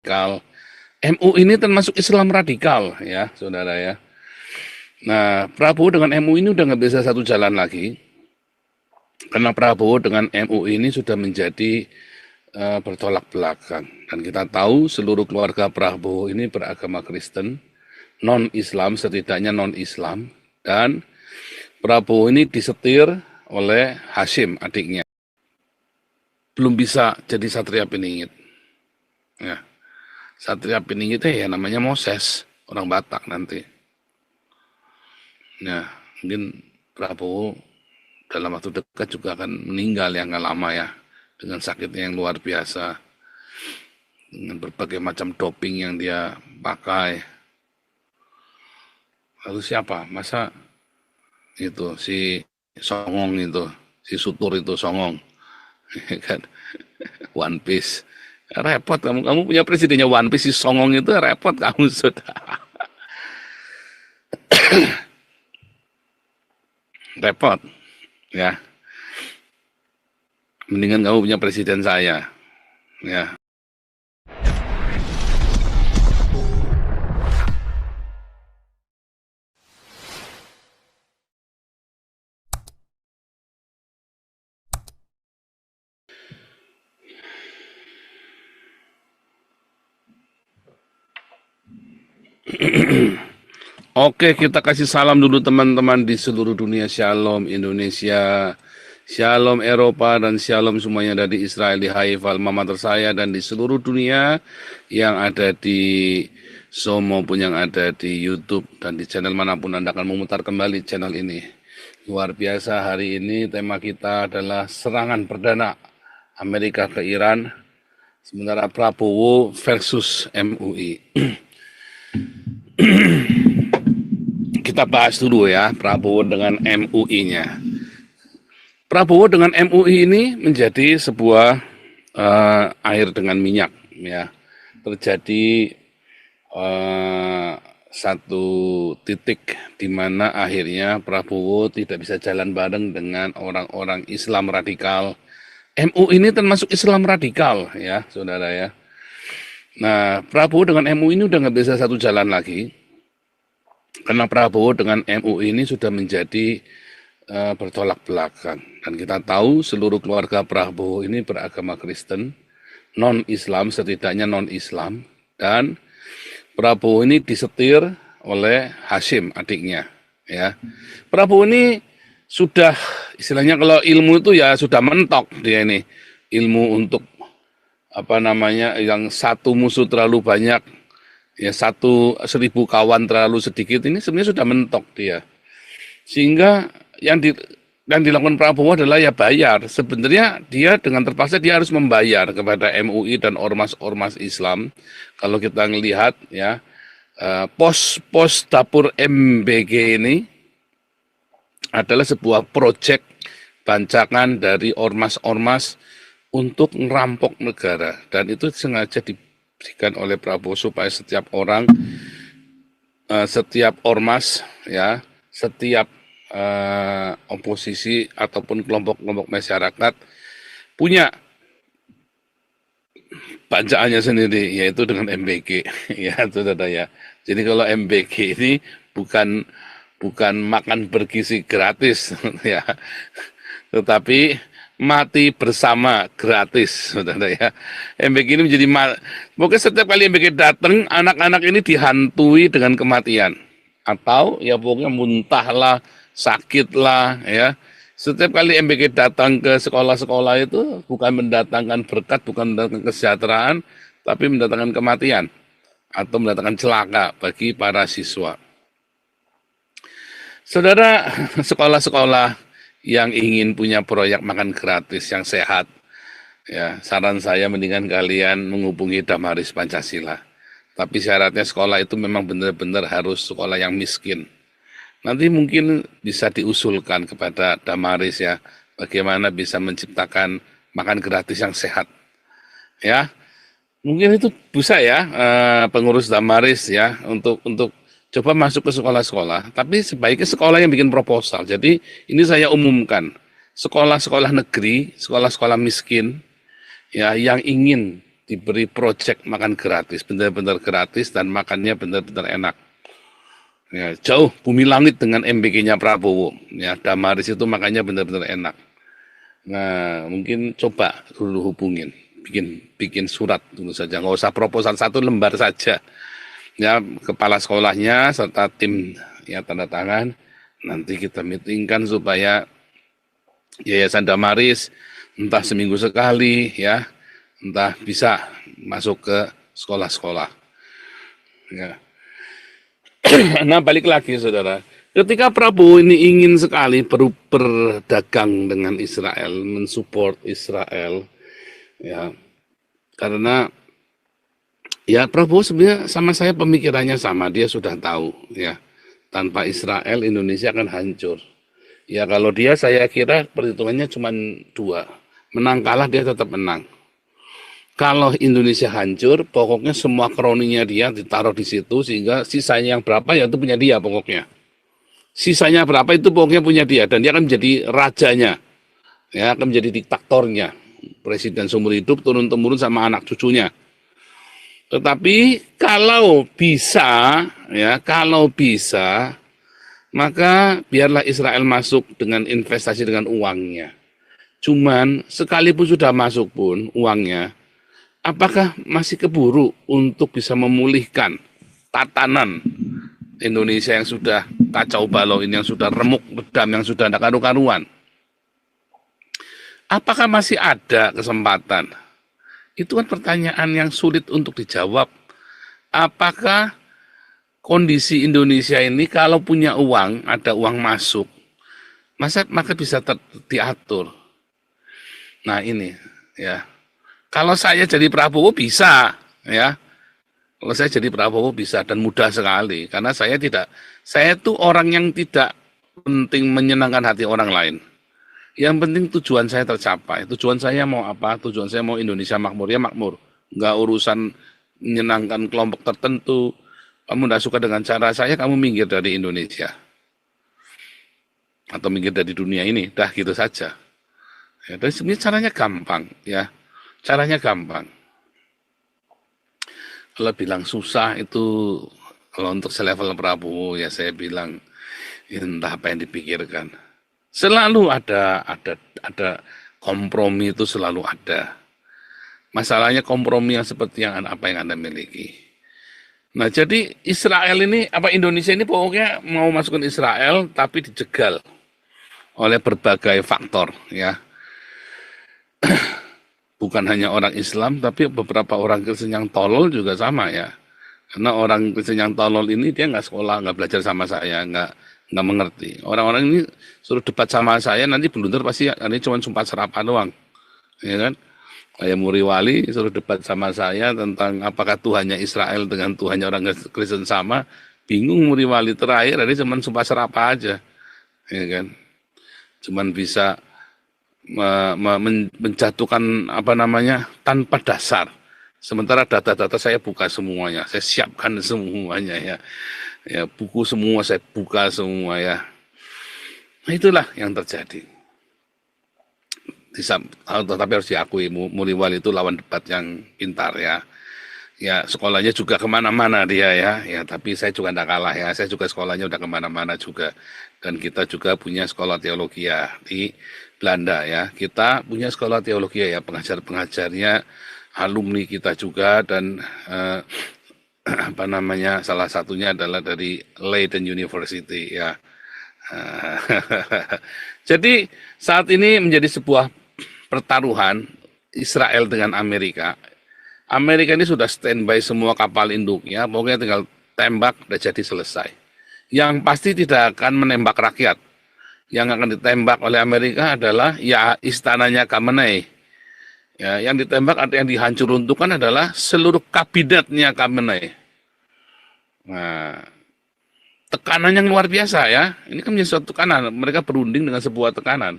radikal. MUI ini termasuk Islam radikal ya, saudara ya. Nah, Prabowo dengan MUI ini udah nggak bisa satu jalan lagi, karena Prabowo dengan MUI ini sudah menjadi bertolak belakang. Dan kita tahu seluruh keluarga Prabowo ini beragama Kristen, non-Islam, setidaknya non-Islam, dan Prabowo ini disetir oleh Hashim, adiknya. Belum bisa jadi Satria Piningit. Ya. Satria Piningit ya namanya Moses, orang Batak nanti. Nah, mungkin Prabowo dalam waktu dekat juga akan meninggal yang nggak lama ya, dengan sakitnya yang luar biasa, dengan berbagai macam doping yang dia pakai. Lalu siapa? Masa itu si Songong itu, si Sutur itu Songong, kan? One Piece. Repot kamu punya presidennya One Piece si Songong itu repot kamu sudah. Repot ya. Mendingan kamu punya presiden saya ya. Oke, kita kasih salam dulu teman-teman di seluruh dunia. Shalom Indonesia, Shalom Eropa, dan Shalom semuanya dari Israel, di Haifa, alma mater saya, dan di seluruh dunia yang ada di Zoom maupun yang ada di YouTube dan di channel manapun Anda akan memutar kembali channel ini. Luar biasa, hari ini tema kita adalah serangan perdana Amerika ke Iran, sementara Prabowo versus MUI. Kita bahas dulu ya Prabowo dengan MUI-nya. Prabowo dengan MUI ini menjadi sebuah air dengan minyak ya. Terjadi satu titik di mana akhirnya Prabowo tidak bisa jalan bareng dengan orang-orang Islam radikal. MUI ini termasuk Islam radikal ya, saudara ya. Nah, Prabowo dengan MUI ini udah nggak bisa satu jalan lagi, karena Prabowo dengan MUI ini sudah menjadi bertolak belakang. Dan kita tahu seluruh keluarga Prabowo ini beragama Kristen, non-Islam, setidaknya non-Islam, dan Prabowo ini disetir oleh Hashim, adiknya. Ya, Prabowo ini sudah, istilahnya kalau ilmu itu ya sudah mentok dia ini, ilmu untuk yang satu musuh terlalu banyak, ya 1.000 kawan terlalu sedikit, ini sebenarnya sudah mentok dia. Sehingga yang dilakukan Prabowo adalah ya bayar. Sebenarnya dia dengan terpaksa dia harus membayar kepada MUI dan ormas-ormas Islam. Kalau kita melihat ya, pos dapur MBG ini adalah sebuah proyek bancakan dari ormas-ormas untuk merampok negara, dan itu sengaja diberikan oleh Prabowo supaya setiap orang, setiap ormas ya, setiap oposisi ataupun kelompok-kelompok masyarakat punya bancaannya sendiri, yaitu dengan MBG ya, saudara ya. Jadi kalau MBG ini bukan makan bergizi gratis ya, tetapi mati bersama gratis, saudara ya. MBG ini menjadi pokoknya setiap kali MBG datang, anak-anak ini dihantui dengan kematian, atau ya pokoknya muntahlah, sakitlah ya. Setiap kali MBG datang ke sekolah-sekolah itu bukan mendatangkan berkat, bukan mendatangkan kesejahteraan, tapi mendatangkan kematian atau mendatangkan celaka bagi para siswa. Saudara, sekolah-sekolah yang ingin punya proyek makan gratis yang sehat, ya saran saya mendingan kalian menghubungi Damaris Pancasila. Tapi syaratnya sekolah itu memang benar-benar harus sekolah yang miskin. Nanti mungkin bisa diusulkan kepada Damaris ya, bagaimana bisa menciptakan makan gratis yang sehat. Ya, mungkin itu bisa ya, pengurus Damaris ya, untuk coba masuk ke sekolah-sekolah. Tapi sebaiknya sekolah yang bikin proposal. Jadi ini saya umumkan, sekolah-sekolah negeri, sekolah-sekolah miskin ya, yang ingin diberi proyek makan gratis, benar-benar gratis dan makannya benar-benar enak. Ya, jauh bumi langit dengan MBK-nya Prabowo. Ya, Damaris itu makannya benar-benar enak. Nah, mungkin coba dulu hubungin, bikin surat dulu saja, nggak usah proposal, 1 lembar saja. Ya, kepala sekolahnya serta tim ya tanda tangan. Nanti kita meetingkan supaya Yayasan Damaris entah seminggu sekali ya, entah bisa masuk ke sekolah-sekolah. Ya. Nah, balik lagi saudara. Ketika Prabowo ini ingin sekali berdagang dengan Israel, mensupport Israel, ya, karena ya Prabowo sebenarnya sama saya pemikirannya sama, dia sudah tahu, ya, tanpa Israel Indonesia akan hancur. Ya kalau dia saya kira perhitungannya cuma 2, menang kalah dia tetap menang. Kalau Indonesia hancur, pokoknya semua kroninya dia ditaruh di situ sehingga sisanya yang berapa ya itu punya dia pokoknya. Sisanya berapa itu pokoknya punya dia dan dia akan menjadi rajanya, ya akan menjadi diktatornya, presiden seumur hidup turun temurun sama anak cucunya. Tetapi kalau bisa, ya kalau bisa, maka biarlah Israel masuk dengan investasi dengan uangnya. Cuman sekalipun sudah masuk pun uangnya, apakah masih keburu untuk bisa memulihkan tatanan Indonesia yang sudah kacau balau ini, yang sudah remuk redam, yang sudah tidak karu-karuan? Apakah masih ada kesempatan? Itu kan pertanyaan yang sulit untuk dijawab. Apakah kondisi Indonesia ini kalau punya uang, ada uang masuk, maka bisa diatur. Nah ini, ya. Kalau saya jadi Prabowo bisa, ya. Kalau saya jadi Prabowo bisa dan mudah sekali karena saya tuh orang yang tidak penting menyenangkan hati orang lain. Yang penting tujuan saya tercapai. Tujuan saya mau apa? Tujuan saya mau Indonesia makmur, ya makmur. Enggak urusan menyenangkan kelompok tertentu. Kamu tidak suka dengan cara saya, kamu minggir dari Indonesia. Atau minggir dari dunia ini, dah gitu saja. Ya, dan sebenarnya caranya gampang, ya. Caranya gampang. Kalau bilang susah itu, kalau untuk selevel Prabowo, ya saya bilang, entah apa yang dipikirkan. Selalu ada kompromi itu selalu ada. Masalahnya kompromi yang seperti apa yang Anda miliki. Nah, jadi Israel ini, Indonesia ini pokoknya mau masukkan Israel, tapi dijegal oleh berbagai faktor, ya. Bukan hanya orang Islam, tapi beberapa orang Kristen yang tolol juga sama, ya. Karena orang Kristen yang tolol ini dia nggak sekolah, nggak belajar sama saya, nggak mengerti. Orang-orang ini suruh debat sama saya, nanti blunder pasti ini cuma sumpah serapah doang, ya kan? Kayak Muri Wali suruh debat sama saya tentang apakah Tuhannya Israel dengan Tuhannya orang Kristen sama, bingung Muri Wali. Terakhir ini cuma sumpah serapah aja, ya kan? Cuman bisa menjatuhkan tanpa dasar. Sementara data-data saya buka semuanya, saya siapkan semuanya, ya. Ya, buku semua saya buka semua, ya. Nah, itulah yang terjadi. Tapi harus diakui Muri Wali itu lawan debat yang pintar, ya. Ya sekolahnya juga kemana-mana dia, ya tapi saya juga tidak kalah, ya. Saya juga sekolahnya udah kemana-mana juga, dan kita juga punya sekolah teologi, ya, di Belanda, ya. Kita punya sekolah teologi, ya, pengajar-pengajarnya alumni kita juga, dan salah satunya adalah dari Leiden University, ya. Jadi saat ini menjadi sebuah pertaruhan Israel dengan Amerika. Amerika ini sudah standby semua kapal induknya, pokoknya tinggal tembak, udah jadi selesai. Yang pasti tidak akan menembak rakyat. Yang akan ditembak oleh Amerika adalah ya istananya Khamenei. Ya, yang ditembak atau yang dihancur runtuhkan adalah seluruh kabinetnya Khamenei. Nah, tekanan yang luar biasa, ya. Ini kan menjadi suatu tekanan. Mereka berunding dengan sebuah tekanan.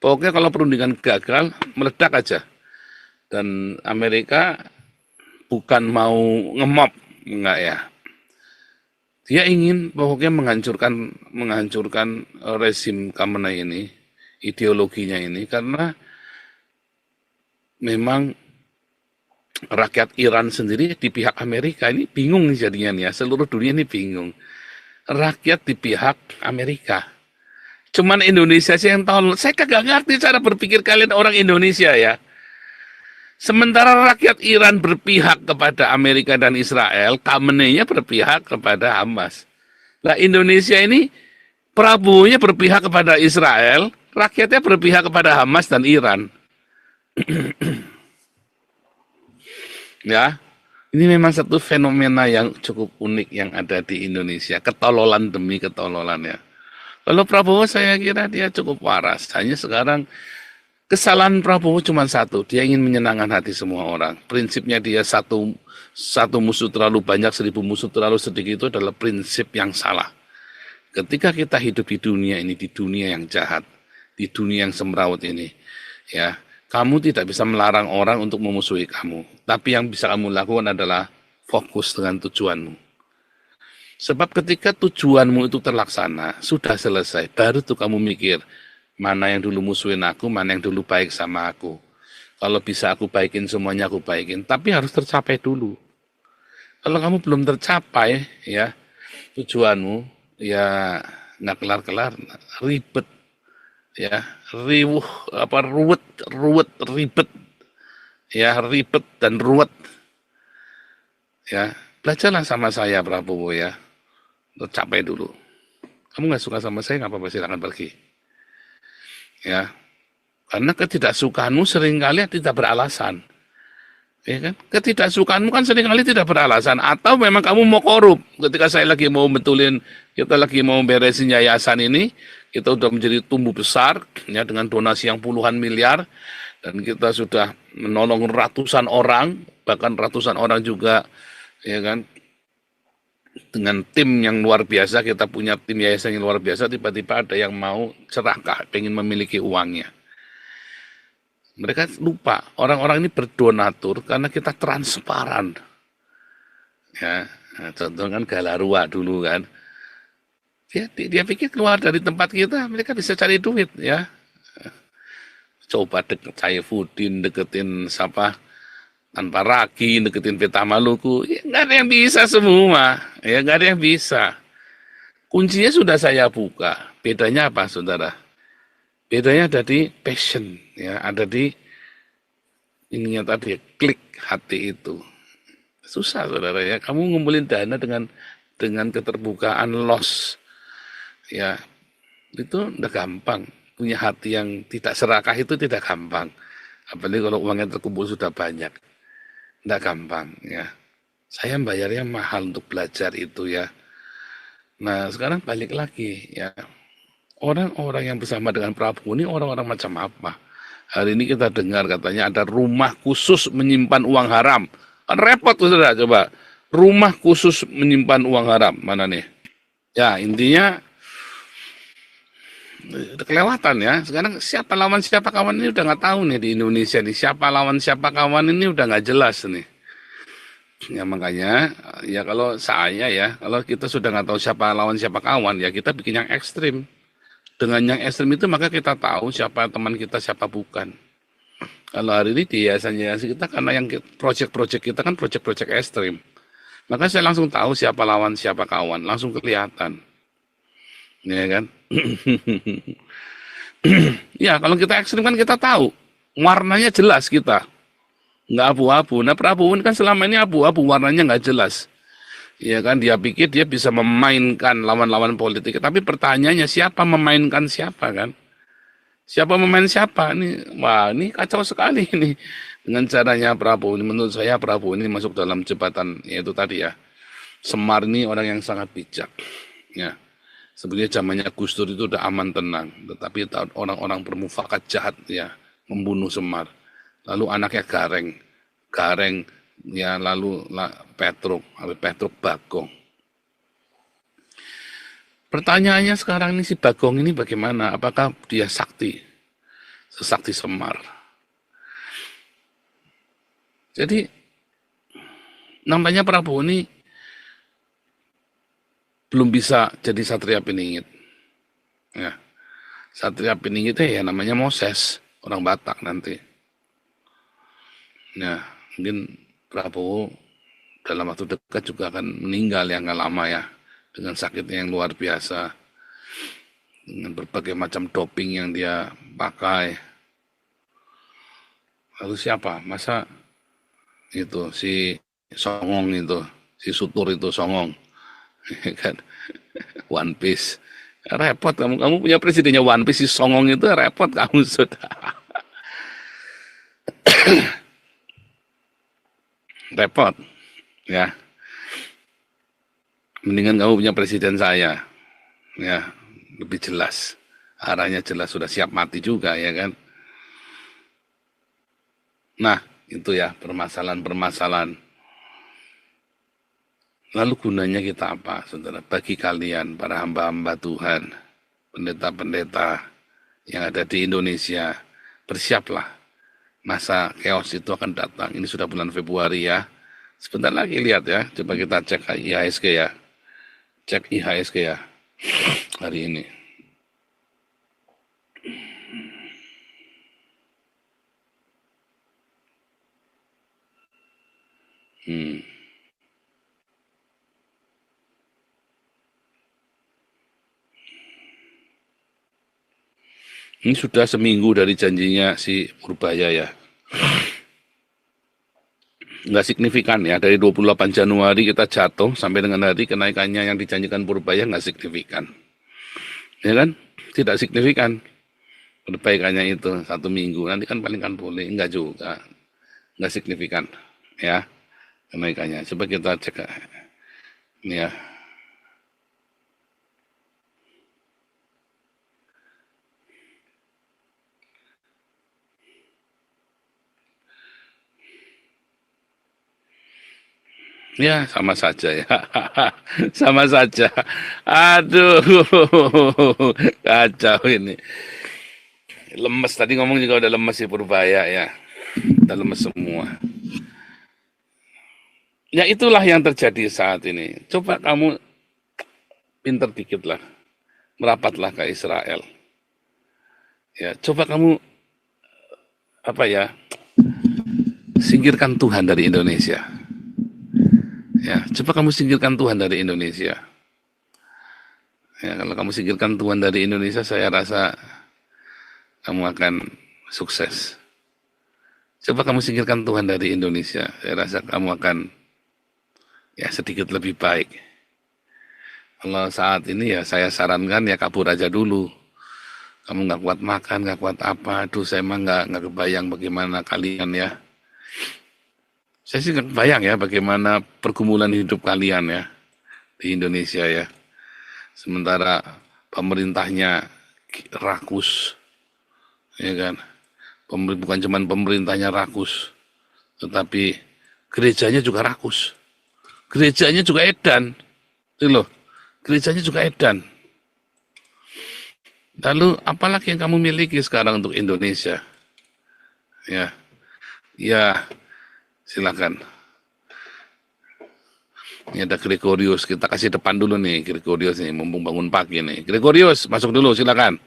Pokoknya kalau perundingan gagal, meledak aja. Dan Amerika bukan mau ngemop, enggak, ya. Dia ingin pokoknya menghancurkan rezim Khamenei ini, ideologinya ini, karena memang rakyat Iran sendiri di pihak Amerika ini bingung nih jadinya nih ya, seluruh dunia ini bingung. Rakyat di pihak Amerika. Cuman Indonesia sih yang tahu. Saya kagak ngerti cara berpikir kalian orang Indonesia ya. Sementara rakyat Iran berpihak kepada Amerika dan Israel, Khamenei-nya berpihak kepada Hamas. Nah, Indonesia ini Prabowo-nya berpihak kepada Israel, rakyatnya berpihak kepada Hamas dan Iran. Ya, ini memang satu fenomena yang cukup unik yang ada di Indonesia. Ketololan demi ketololan ya. Kalau Prabowo saya kira dia cukup waras. Hanya sekarang kesalahan Prabowo cuma satu, dia ingin menyenangkan hati semua orang. Prinsipnya dia satu musuh terlalu banyak, 1000 musuh terlalu sedikit itu adalah prinsip yang salah. Ketika kita hidup di dunia ini, di dunia yang jahat, di dunia yang semrawut ini, ya, kamu tidak bisa melarang orang untuk memusuhi kamu. Tapi yang bisa kamu lakukan adalah fokus dengan tujuanmu. Sebab ketika tujuanmu itu terlaksana, sudah selesai, baru tuh kamu mikir, mana yang dulu musuhin aku, mana yang dulu baik sama aku. Kalau bisa aku baikin semuanya aku baikin, tapi harus tercapai dulu. Kalau kamu belum tercapai ya tujuanmu, ya nggak kelar-kelar, ribet ya, riuh apa ruwet ribet ya, ribet dan ruwet ya. Belajarlah sama saya Prabowo ya, tercapai dulu. Kamu nggak suka sama saya nggak apa-apa, silakan pergi. Ya, karena ketidaksukaanmu seringkali tidak beralasan. Ya kan? Ketidaksukaanmu kan seringkali tidak beralasan. Atau memang kamu mau korup. Ketika saya lagi mau betulin, kita lagi mau beresin yayasan ini, kita sudah menjadi tumbuh besar, ya, dengan donasi yang puluhan miliar, dan kita sudah menolong ratusan orang, bahkan ratusan orang juga, ya kan, dengan tim yang luar biasa, kita punya tim yayasan yang luar biasa, tiba-tiba ada yang mau serakah, pengen memiliki uangnya. Mereka lupa, orang-orang ini berdonatur karena kita transparan. Ya, contoh kan Galarua dulu kan. Dia pikir keluar dari tempat kita, mereka bisa cari duit ya. Coba deket Saifuddin, deketin siapa, tanpa ragi, deketin Peta Maluku, ya nggak ada yang bisa semua, ya nggak ada yang bisa. Kuncinya sudah saya buka. Bedanya apa, saudara? Bedanya ada di passion, ya, ada di ininya tadi, klik hati itu. Susah, saudara ya. Kamu ngumpulin dana dengan keterbukaan loss, ya, itu udah gampang. Punya hati yang tidak serakah itu tidak gampang. Apalagi kalau uangnya terkumpul sudah banyak. Tidak gampang, ya. Saya bayarnya mahal untuk belajar itu ya. Nah, sekarang balik lagi ya. Orang-orang yang bersama dengan Prabowo ini orang-orang macam apa? Hari ini kita dengar katanya ada rumah khusus menyimpan uang haram. Kan repot, saudara, coba. Rumah khusus menyimpan uang haram. Mana nih? Ya, intinya kelewatan ya. Sekarang siapa lawan siapa kawan ini udah nggak tahu nih di Indonesia nih. Siapa lawan siapa kawan ini udah nggak jelas nih. Ya makanya, ya kalau saya ya, kalau kita sudah nggak tahu siapa lawan siapa kawan, ya kita bikin yang ekstrim. Dengan yang ekstrim itu maka kita tahu siapa teman kita, siapa bukan. Kalau hari ini di yayasan-yayasan kita, karena yang proyek-proyek kita kan proyek-proyek ekstrim. Maka saya langsung tahu siapa lawan, siapa kawan. Langsung kelihatan. Ya kan? Ya, kalau kita ekstrim kan kita tahu. Warnanya jelas kita. Nggak abu-abu. Nah, Prabowo kan selama ini abu-abu, warnanya nggak jelas. Ya kan, dia pikir dia bisa memainkan lawan-lawan politik. Tapi pertanyaannya siapa memainkan siapa kan? Siapa memain siapa? Ini, wah, ini kacau sekali ini. Dengan caranya Prabowo ini, menurut saya Prabowo ini masuk dalam jembatan, yaitu tadi ya. Semar ini orang yang sangat bijak. Ya. Sebenarnya zamannya Gus Dur itu udah aman tenang. Tetapi orang-orang bermufakat jahat ya, membunuh Semar. Lalu anaknya Gareng ya, lalu Petruk Bagong. Pertanyaannya sekarang ini si Bagong ini bagaimana? Apakah dia sakti? Sesakti Semar. Jadi nampaknya Prabowo ini belum bisa jadi Satria Piningit. Ya. Satria Piningit ya namanya Moses, orang Batak nanti. Ya, mungkin Prabowo dalam waktu dekat juga akan meninggal yang nggak lama ya, dengan sakitnya yang luar biasa, dengan berbagai macam doping yang dia pakai. Lalu siapa? Masa itu si Songong itu, si Sutur itu Songong, kan? One Piece. Repot kamu punya presidennya One Piece si Songong itu repot kamu sudah. Repot ya. Mendingan kamu punya presiden saya ya, lebih jelas. Arahnya jelas, sudah siap mati juga ya kan. Nah, itu ya permasalahan-permasalahan. Lalu gunanya kita apa, saudara? Bagi kalian, para hamba-hamba Tuhan, pendeta-pendeta yang ada di Indonesia, bersiaplah. Masa chaos itu akan datang. Ini sudah bulan Februari ya. Sebentar lagi lihat ya. Coba kita cek IHSG ya. Cek IHSG ya. Hari ini. Ini sudah seminggu dari janjinya si Purbaya ya. Nggak signifikan ya, dari 28 Januari kita jatuh sampai dengan hari kenaikannya yang dijanjikan Purbaya nggak signifikan. Ya kan? Tidak signifikan perbaikannya itu 1 minggu. Nanti kan paling kan boleh, enggak juga. Nggak signifikan ya kenaikannya. Coba kita cek ini ya. Ya, sama saja ya. Sama saja. Aduh, kacau ini. Lemes, tadi ngomong juga udah lemes sih Purbaya ya. Udah lemes semua. Ya itulah yang terjadi saat ini. Coba kamu pinter dikit lah. Merapatlah ke Israel. Ya, coba kamu apa ya, singkirkan Tuhan dari Indonesia. Ya, coba kamu singkirkan Tuhan dari Indonesia. Ya, kalau kamu singkirkan Tuhan dari Indonesia, saya rasa kamu akan sukses. Coba kamu singkirkan Tuhan dari Indonesia, saya rasa kamu akan ya sedikit lebih baik. Kalau saat ini ya saya sarankan ya kabur aja dulu. Kamu nggak kuat makan, nggak kuat apa, aduh saya emang nggak kebayang bagaimana kalian ya. Saya sih nggak kebayang ya bagaimana pergumulan hidup kalian ya di Indonesia ya. Sementara pemerintahnya rakus, ya kan. Bukan cuma pemerintahnya rakus, tetapi gerejanya juga rakus. Gerejanya juga edan, itu loh. Gerejanya juga edan. Lalu apalagi yang kamu miliki sekarang untuk Indonesia? Ya, ya silakan. Ini ada Gregorius, kita kasih depan dulu nih Gregorius nih, mumpung bangun pagi nih. Gregorius, masuk dulu silakan.